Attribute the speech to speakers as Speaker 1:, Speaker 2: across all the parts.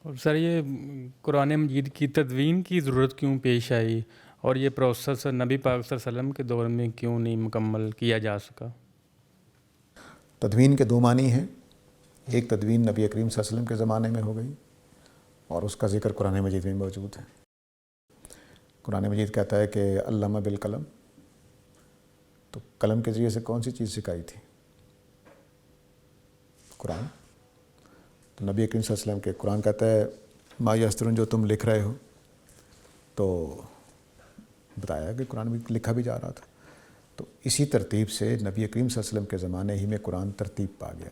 Speaker 1: اور سر یہ قرآن مجید کی تدوین کی ضرورت کیوں پیش آئی، اور یہ پروسیس نبی پاک صلی اللہ علیہ وسلم کے دور میں کیوں نہیں مکمل کیا جا سکا؟
Speaker 2: تدوین کے دو معنی ہیں. ایک تدوین نبی کریم صلی اللہ علیہ وسلم کے زمانے میں ہو گئی، اور اس کا ذکر قرآن مجید میں موجود ہے. قرآن مجید کہتا ہے کہ علامہ بالقلم، تو قلم کے ذریعے سے کون سی چیز سکھائی تھی؟ قرآن. تو نبی کریم صلی اللہ علیہ وسلم کے قرآن کہتا ہے ما یسترون، جو تم لکھ رہے ہو. تو بتایا کہ قرآن میں لکھا بھی جا رہا تھا. تو اسی ترتیب سے نبی کریم صلی اللہ علیہ وسلم کے زمانے ہی میں قرآن ترتیب پا گیا.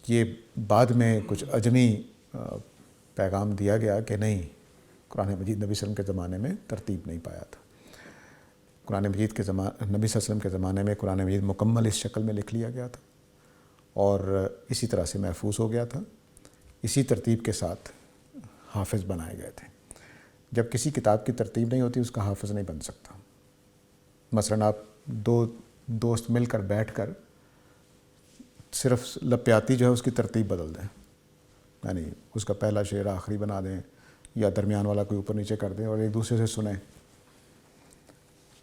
Speaker 2: یہ بعد میں کچھ عجمی پیغام دیا گیا کہ نہیں، قرآن مجید نبی صلی اللہ علیہ وسلم کے زمانے میں ترتیب نہیں پایا تھا. قرآن مجید کے نبی صلی اللہ علیہ وسلم کے زمانے میں قرآن مجید مکمل اس شکل میں لکھ لیا گیا تھا، اور اسی طرح سے محفوظ ہو گیا تھا. اسی ترتیب کے ساتھ حافظ بنائے گئے تھے. جب کسی کتاب کی ترتیب نہیں ہوتی، اس کا حافظ نہیں بن سکتا. مثلا آپ دو دوست مل کر بیٹھ کر صرف لپیاتی جو ہے اس کی ترتیب بدل دیں، یعنی اس کا پہلا شعر آخری بنا دیں، یا درمیان والا کوئی اوپر نیچے کر دیں اور ایک دوسرے سے سنیں،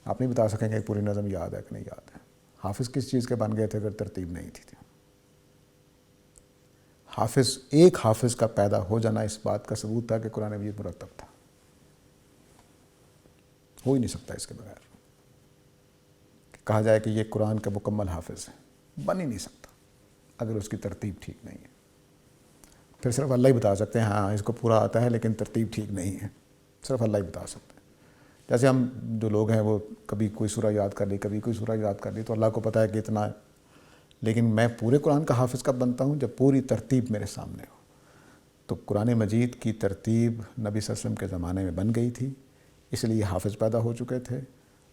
Speaker 2: آپ نہیں بتا سکیں گے پوری نظم یاد ہے کہ نہیں یاد ہے. حافظ کس چیز کے بن گئے تھے اگر ترتیب نہیں تھی؟ حافظ، ایک حافظ کا پیدا ہو جانا اس بات کا ثبوت تھا کہ قرآن مجید مرتب تھا. ہو ہی نہیں سکتا اس کے بغیر. کہا جائے کہ یہ قرآن کا مکمل حافظ ہے، بن ہی نہیں سکتا اگر اس کی ترتیب ٹھیک نہیں ہے. پھر صرف اللہ ہی بتا سکتے ہیں ہاں اس کو پورا آتا ہے لیکن ترتیب ٹھیک نہیں ہے. صرف اللہ ہی بتا سکتے ہیں. جیسے ہم جو لوگ ہیں وہ کبھی کوئی سورہ یاد کر لی، کبھی کوئی سورہ یاد کر لی، تو اللہ کو پتہ ہے کہ اتنا ہے. لیکن میں پورے قرآن کا حافظ کب بنتا ہوں؟ جب پوری ترتیب میرے سامنے ہو. تو قرآن مجید کی ترتیب نبی صلی اللہ علیہ وسلم کے زمانے میں بن گئی تھی، اس لیے حافظ پیدا ہو چکے تھے،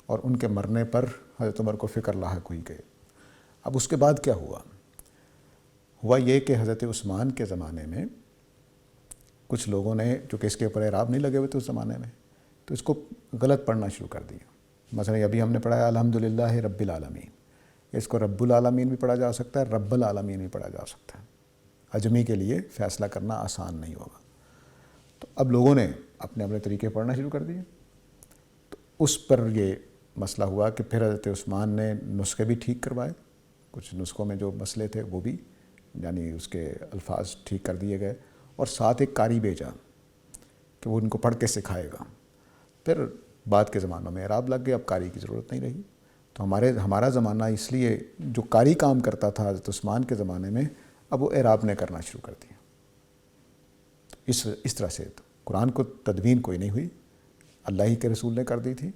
Speaker 2: اور ان کے مرنے پر حضرت عمر کو فکر لاحق ہوئی گئی. اب اس کے بعد کیا ہوا؟ ہوا یہ کہ حضرت عثمان کے زمانے میں کچھ لوگوں نے، چونکہ اس کے اوپر اعراب نہیں لگے ہوئے تھے اس زمانے میں، تو اس کو غلط پڑھنا شروع کر دیا. مثلا ابھی ہم نے پڑھا ہے الحمدللہ رب العالمین، اس کو رب العالمین بھی پڑھا جا سکتا ہے، رب العالمین بھی پڑھا جا سکتا ہے. عجمی کے لیے فیصلہ کرنا آسان نہیں ہوگا. تو اب لوگوں نے اپنے اپنے طریقے پڑھنا شروع کر دیے. تو اس پر یہ مسئلہ ہوا کہ پھر حضرت عثمان نے نسخے بھی ٹھیک کروائے. کچھ نسخوں میں جو مسئلے تھے وہ بھی، یعنی اس کے الفاظ ٹھیک کر دیے گئے، اور ساتھ ایک قاری بھیجا کہ وہ ان کو پڑھ کے سکھائے گا. پھر بعد کے زمانوں میں اعراب لگ گئے، اب قاری کی ضرورت نہیں رہی. تو ہمارا زمانہ اس لیے جو قاری کام کرتا تھا حضرت عثمان کے زمانے میں، اب وہ اعراب نے کرنا شروع کر دیا. اس طرح سے قرآن کو تدوین کوئی نہیں ہوئی، اللہ ہی کے رسول نے کر دی تھی.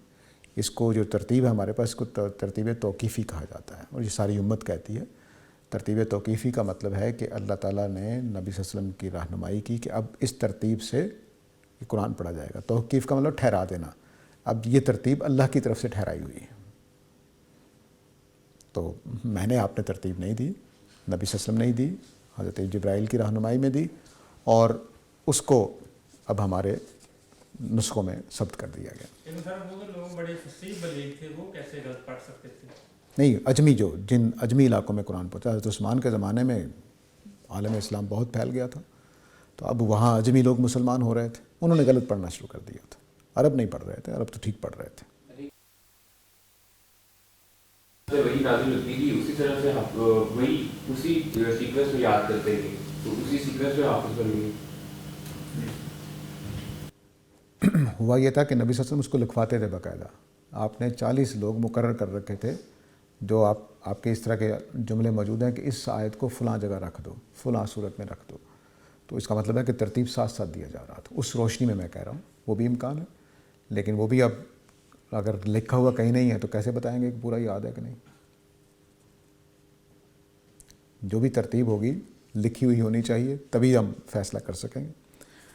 Speaker 2: اس کو جو ترتیب ہے ہمارے پاس، اس کو ترتیب توقیفی کہا جاتا ہے، اور یہ ساری امت کہتی ہے. ترتیب توقیفی کا مطلب ہے کہ اللہ تعالیٰ نے نبی صلی اللہ علیہ وسلم کی رہنمائی کی کہ اب اس ترتیب سے یہ قرآن پڑھا جائے گا. توقیف کا مطلب ٹھہرا دینا. اب یہ ترتیب اللہ کی طرف سے ٹھہرائی ہوئی ہے. تو میں نے آپ نے ترتیب نہیں دی، نبی صلی اللہ علیہ وسلم نہیں دی، حضرت جبرائیل کی رہنمائی میں دی، اور اس کو اب ہمارے نسخوں میں ثبت کر دیا گیا.
Speaker 1: لوگ بڑے فصیح بلیغ تھے، وہ کیسے غلط پڑھ سکتے تھے؟
Speaker 2: نہیں، جن اجمی علاقوں میں قرآن پہنچا، حضرت عثمان کے زمانے میں عالم اسلام بہت پھیل گیا تھا، تو اب وہاں اجمی لوگ مسلمان ہو رہے تھے، انہوں نے غلط پڑھنا شروع کر دیا تھا. عرب نہیں پڑھ رہے تھے، عرب تو ٹھیک پڑھ رہے تھے.
Speaker 3: وہی نازل ہوتی تھی، اسی طرح سے وہی اسی سیکوینس میں یاد کرتے تھے، تو اسی سیکوینس میں حافظ بن گئی.
Speaker 2: ہوا یہ تھا کہ نبی صلی اللہ علیہ وسلم اس کو لکھواتے تھے باقاعدہ. آپ نے 40 لوگ مقرر کر رکھے تھے جو آپ کے اس طرح کے جملے موجود ہیں کہ اس آیت کو فلاں جگہ رکھ دو، فلاں صورت میں رکھ دو. تو اس کا مطلب ہے کہ ترتیب ساتھ ساتھ دیا جا رہا تھا. اس روشنی میں کہہ رہا ہوں، وہ بھی امکان ہے، لیکن وہ بھی اب اگر لکھا ہوا کہیں نہیں ہے تو کیسے بتائیں گے کہ پورا یاد ہے کہ نہیں؟ جو بھی ترتیب ہوگی لکھی ہوئی ہونی چاہیے، تبھی ہم فیصلہ کر سکیں گے.